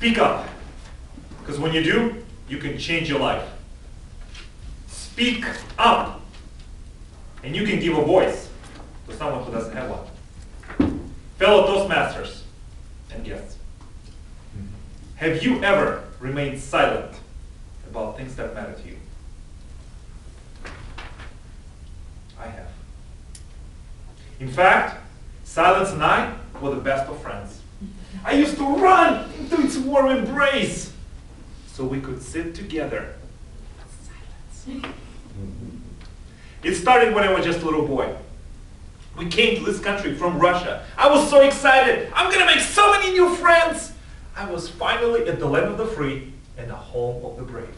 Speak up. Because when you do, you can change your life. Speak up. And you can give a voice to someone who doesn't have one. Fellow Toastmasters and guests, have you ever remained silent about things that matter to you? I have. In fact, silence and I were the best of friends. I used to run into its warm embrace so we could sit together in silence. It started when I was just a little boy. We came to this country from Russia. I was so excited. I'm gonna make so many new friends. I was finally at the land of the free and the home of the brave.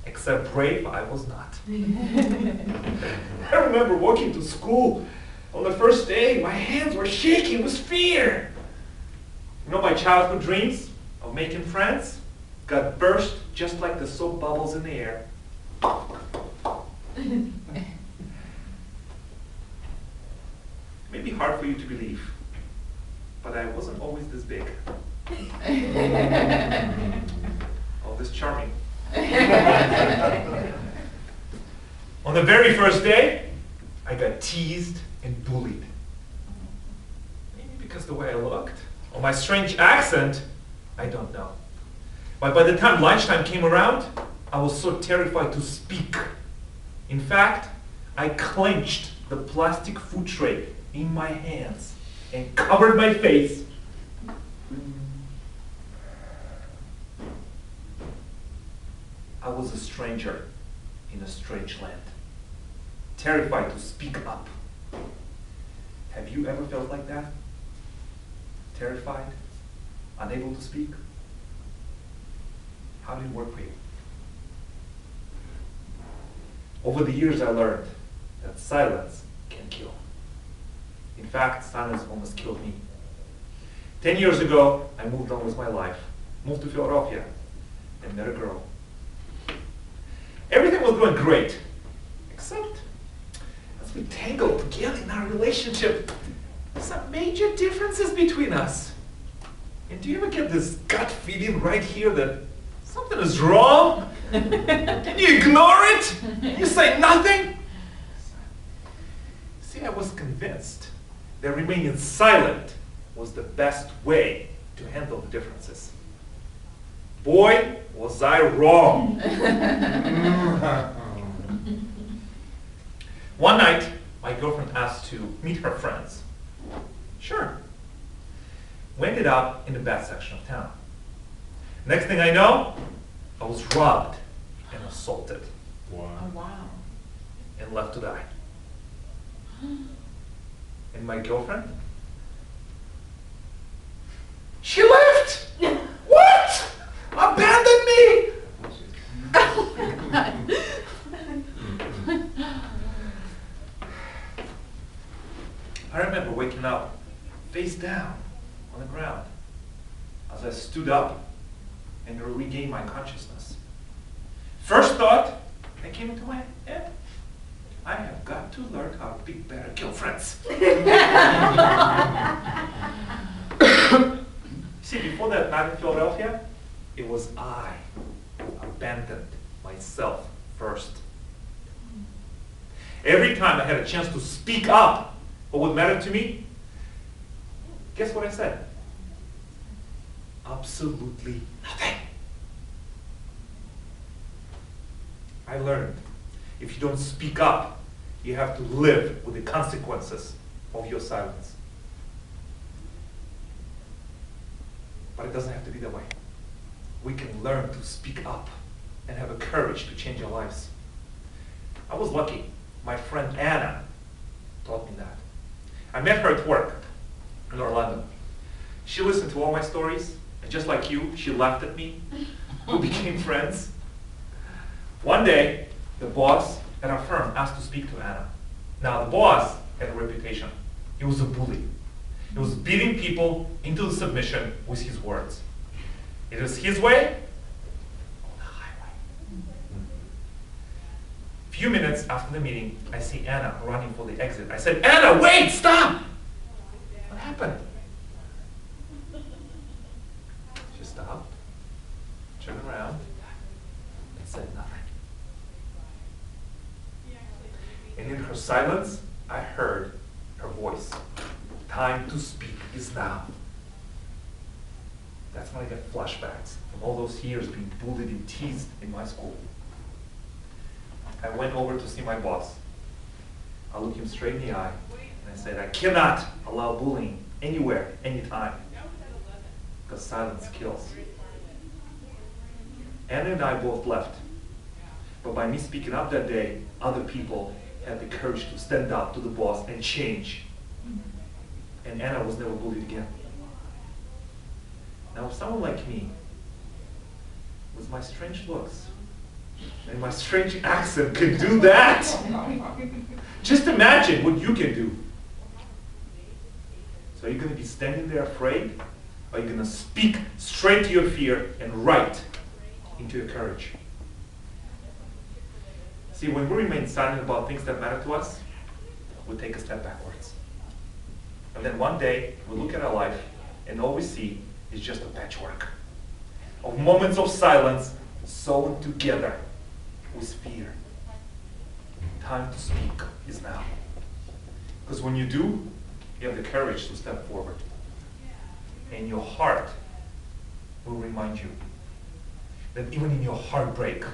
Except brave, I was not. I remember walking to school on the first day. My hands were shaking with fear. You know, my childhood dreams of making friends got burst just like the soap bubbles in the air. It may be hard for you to believe, but I wasn't always this big. Oh, this charming. On the very first day, I got teased and bullied. Maybe because the way I looked, or my strange accent, I don't know. But by the time lunchtime came around, I was so terrified to speak. In fact, I clenched the plastic food tray in my hands and covered my face. I was a stranger in a strange land, terrified to speak up. Have you ever felt like that? Terrified, unable to speak? How did it work for you? Over the years, I learned that silence can kill. In fact, silence almost killed me. 10 years ago, I moved on with my life, moved to Philadelphia, and met a girl. Everything was going great, except as we tangled together in our relationship, some major differences between us. And do you ever get this gut feeling right here that something is wrong? And you ignore it? You say nothing? See, I was convinced that remaining silent was the best way to handle the differences. Boy, was I wrong. One night, my girlfriend asked to meet her friends. Sure. We ended up in the bad section of town. Next thing I know, I was robbed and assaulted. Wow. Oh, wow. And left to die. And my girlfriend? She left! What? Abandoned me! I remember waking up, face down on the ground, as I stood up and regained my consciousness. First thought that came into my head, I have got to learn how to be better girlfriends. See, before that night in Philadelphia, it was I who abandoned myself first. Every time I had a chance to speak up for what mattered to me, guess what I said? Absolutely nothing. I learned if you don't speak up, you have to live with the consequences of your silence. But it doesn't have to be that way. We can learn to speak up and have the courage to change our lives. I was lucky. My friend Anna taught me that. I met her at work in Orlando. She listened to all my stories, and just like you, she laughed at me. We became friends. One day, the boss at our firm asked to speak to Anna. Now, the boss had a reputation. He was a bully. He was beating people into submission with his words. It was his way or the highway. A few minutes after the meeting, I see Anna running for the exit. I said, Anna, wait, stop! What happened? Just stopped, turned around, and said nothing. And in her silence, I heard her voice. Time to speak is now. That's when I get flashbacks from all those years being bullied and teased in my school. I went over to see my boss. I looked him straight in the eye and I said, I cannot allow bullying anywhere, anytime. Because silence kills. Anna and I both left. But by me speaking up that day, other people had the courage to stand up to the boss and change. And Anna was never bullied again. Now, if someone like me, with my strange looks and my strange accent, could do that, just imagine what you can do. So are you going to be standing there afraid? Or are you going to speak straight to your fear and right into your courage? See, when we remain silent about things that matter to us, we take a step backwards. And then one day, we look at our life, and all we see is just a patchwork of moments of silence sewn together with fear. Time to speak is now. Because when you do, you have the courage to step forward. And your heart will remind you that even in your heartbreak,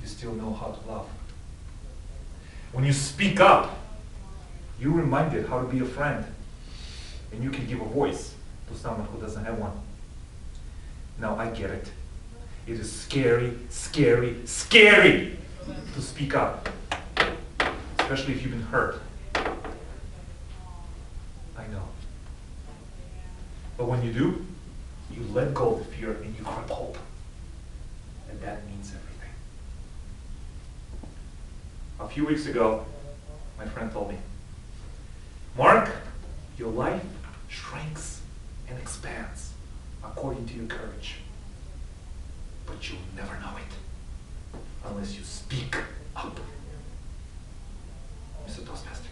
you still know how to love. When you speak up, you're reminded how to be a friend. And you can give a voice to someone who doesn't have one. Now, I get it. It is scary, scary, scary to speak up. Especially if you've been hurt. I know. But when you do, you let go of the fear and you grab hope. And that means everything. A few weeks ago, my friend told me, Mark, your life shrinks and expands according to your courage. But you'll never know it unless you speak up. Mr. Toastmaster.